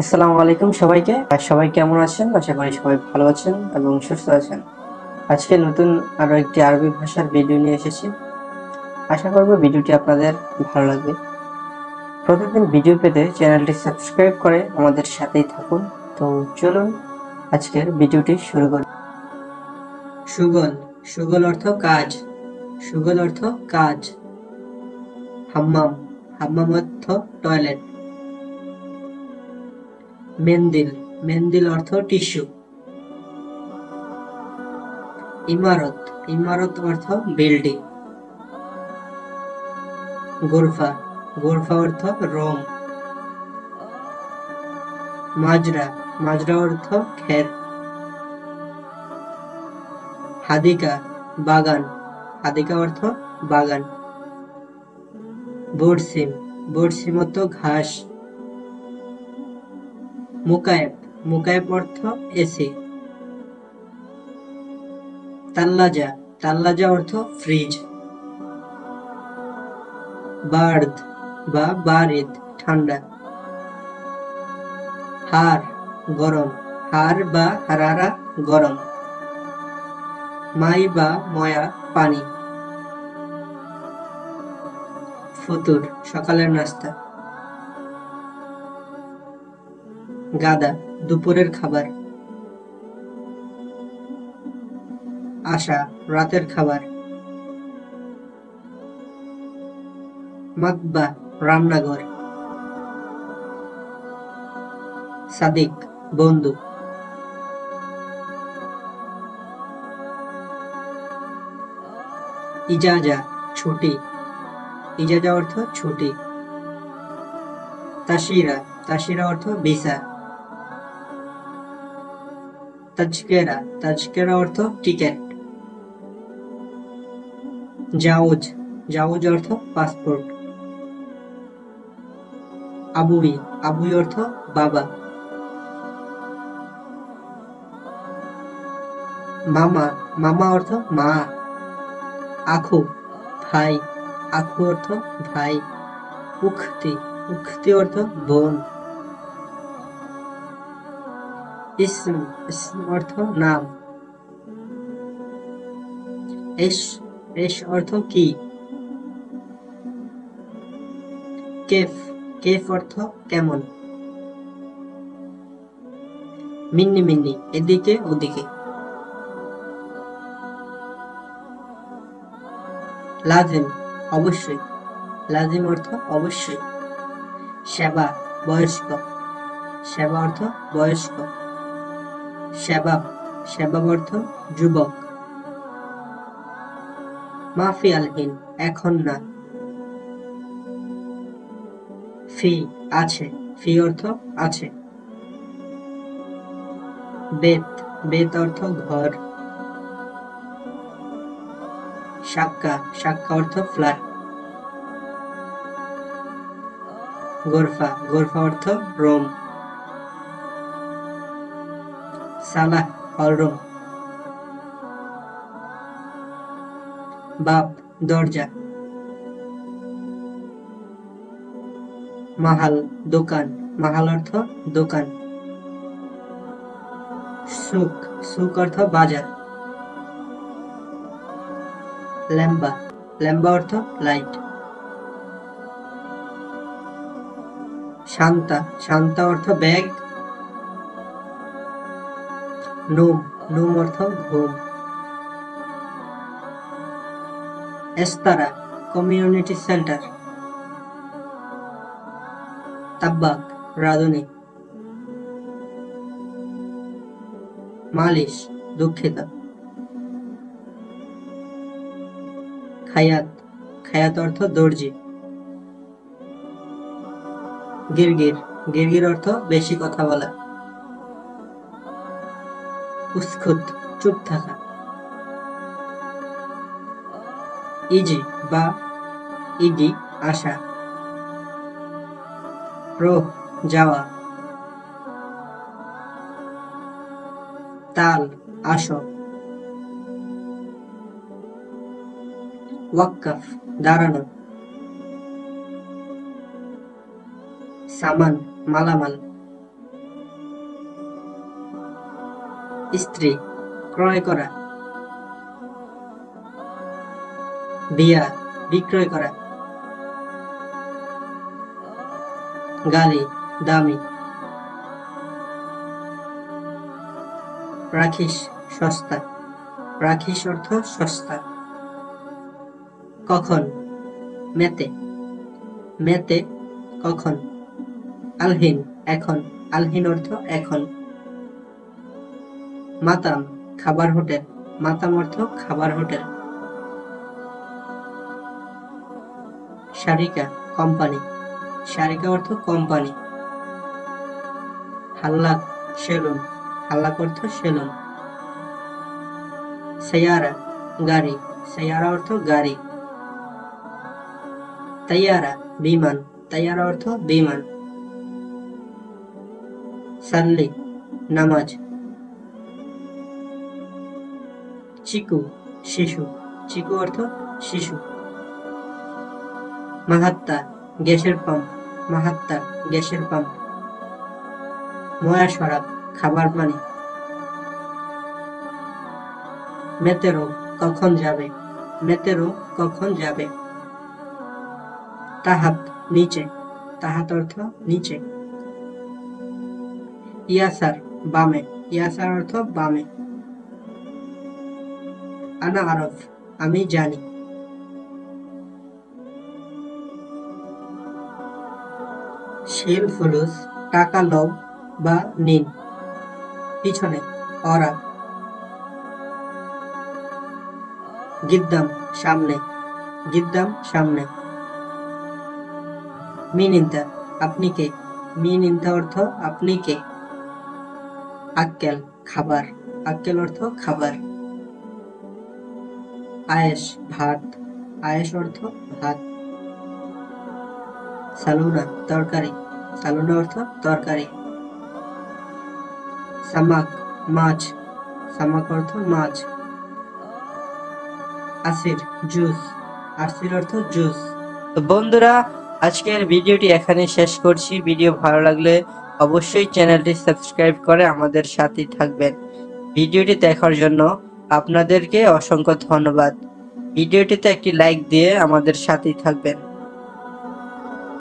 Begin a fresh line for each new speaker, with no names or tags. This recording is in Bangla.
আসসালামু আলাইকুম সবাইকে। সবাই কেমন আছেন? আশা করি সবাই ভালো আছেন এবং সুস্থ আছেন। আজকে নতুন আরো একটি আরবি ভাষার ভিডিও নিয়ে এসেছি। আশা করব ভিডিওটি আপনাদের ভালো লাগবে। প্রতিদিন ভিডিও পেতে চ্যানেলটি সাবস্ক্রাইব করে আমাদের সাথেই থাকুন। তো চলুন আজকের ভিডিওটি শুরু করি। সুগল, সুগল অর্থ কাজ, সুগল অর্থ কাজ। হাম্মাম, হাম্মাম অর্থ টয়লেট। মেন্দিল, মেন্দিল অর্থ টিস্যু। ইমারত, ইমারত অর্থ বিল্ডিং। গোরফা, গোরফা অর্থ রুম। মাজরা, মাজরা অর্থ ক্ষেত। হাদিকা, বাগান, হাদিকা অর্থ বাগান। বরসিম, বরসিম অর্থ ঘাস। মুকায়েব, মুকায়েব অর্থ এসি। তাল্লাজা, তাল্লাজা অর্থ ফ্রিজ। বার্দ বা বারিদ ঠান্ডা। হার, গরম, হার বা হারারা গরম। মাই বা ময়া পানি। ফতুর, সকালের নাস্তা। গাদা, দুপুরের খাবার। আশা, রাতের খাবার। মাতবা, রান্নাঘর। সাদিক, বন্ধু। ইজাজা, ছুটি, ইজাজা অর্থ ছুটি। তাশিরা, তাশিরা অর্থ ভিসা। তাজকেরা, তাজকেরা অর্থ টিকেট। জাউজ, জাউজ অর্থ পাসপোর্ট। আবুই, আবুই অর্থ বাবা। মামা, মামা অর্থ মা। আখু, ভাই, আখু অর্থ ভাই। উখতি, উখতি অর্থ বোন। ইসম, ইসম অর্থ নাম। এশ, এশ অর্থ কি। কেফ, কেফ অর্থ কেমন। মিন্নি মিন্নি, এদিকে ওদিকে। লাজিম, অবশ্যই, লাজিম অর্থ অবশ্যই। সেবা, বয়স্ক, সেবা অর্থ বয়স্ক। সেবাব, সেবাব অর্থ যুবক। মাফি আলহিন, এখন না। ফি, আছে, ফি অর্থ আছে। বেত, বেত অর্থ ঘর। সাক্কা, সাক্কা অর্থ ফ্ল্যাট। গোরফা, গোরফা অর্থ রুম। সালাহ, হলরুম। বাপ, দরজা। মাহাল, দোকান, মাহাল অর্থ দোকান। সুক, সুক অর্থ বাজার। ল্যাম্বা, ল্যাম্বা অর্থ লাইট। শান্তা, শান্তা অর্থ ব্যাগ। নুম, নুম অর্থ ঘুম। এস্তারা, কমিউনিটি সেন্টার। তাব্বাক, রাঁধুনি। মালিশ, দুঃখিত। খায়াত, খায়াত অর্থ দর্জি। গিরগির, গিরগির অর্থ বেশি কথা বলা। উস্কুত, চুপ থাকা। ইজি বা ইডি, আসা। রোহ, যাওয়া। তাল, আসো। ওয়াক্কাফ, দাঁড়ানো। সামান, মালামাল। স্ত্রী, ক্রয় করা। বিয়া, বিক্রয় করা। গালি, দামি। রাখিস, সস্তা। রাখিস অর্থ সস্তা। কখন, মেতে। মেতে, কখন। আলহিন, এখন। আলহিন অর্থ এখন। মাতাম, খাবার হোটেল। মাতাম অর্থ খাবার হোটেল। শারিকা, কোম্পানি। শারিকা অর্থ কোম্পানি। হাল্লাক, সেলুন। হাল্লাক অর্থ সেলুন। সাইয়ারা, গাড়ি। সাইয়ারা অর্থ গাড়ি। তাইয়ারা, বিমান। তাইয়ারা অর্থ বিমান। সাল্লি, নামাজ। চিকু, শিশু। চিকু অর্থ শিশু। মাহাত্তা, গ্যাসের পাম্প। মাহাত্তা, গ্যাসের পাম্প। ময়া শরাব, খাবার পানি। মেতেরো, কখন যাবে। মেতেরো, কখন যাবে। তাহাত, নিচে। তাহাত অর্থ নিচে। ইয়াসার, বামে। ইয়াসার অর্থ বামে। আনা আরফ, আমি জানি। শিল ফুলুস, টাকা লও বা নিন। পিছনে, ওরা। গিদ্দাম, সামনে। গিদ্দাম, সামনে। মিনিন্তা, আপনি কে। মিনিন্তা অর্থ আপনি কে। আক্কেল, খাবার। আক্কেল অর্থ খাবার। আয়েশ, ভাত। আয়েশ অর্থ ভাত। সালুনা, তরকারি। সালুনা অর্থ তরকারি। সামাক, মাছ। সামাক অর্থ মাছ। আসির, জুস। আসির অর্থ জুস। তো বন্ধুরা, আজকের ভিডিওটি এখানে শেষ করছি। ভিডিও ভালো লাগলে অবশ্যই চ্যানেলটি সাবস্ক্রাইব করে আমাদের সাথেই থাকবেন। ভিডিওটি দেখার জন্য আপনাদেরকে অসংখ্য ধন্যবাদ। ভিডিওটিতে একটি লাইক দিয়ে আমাদের সাথেই থাকবেন।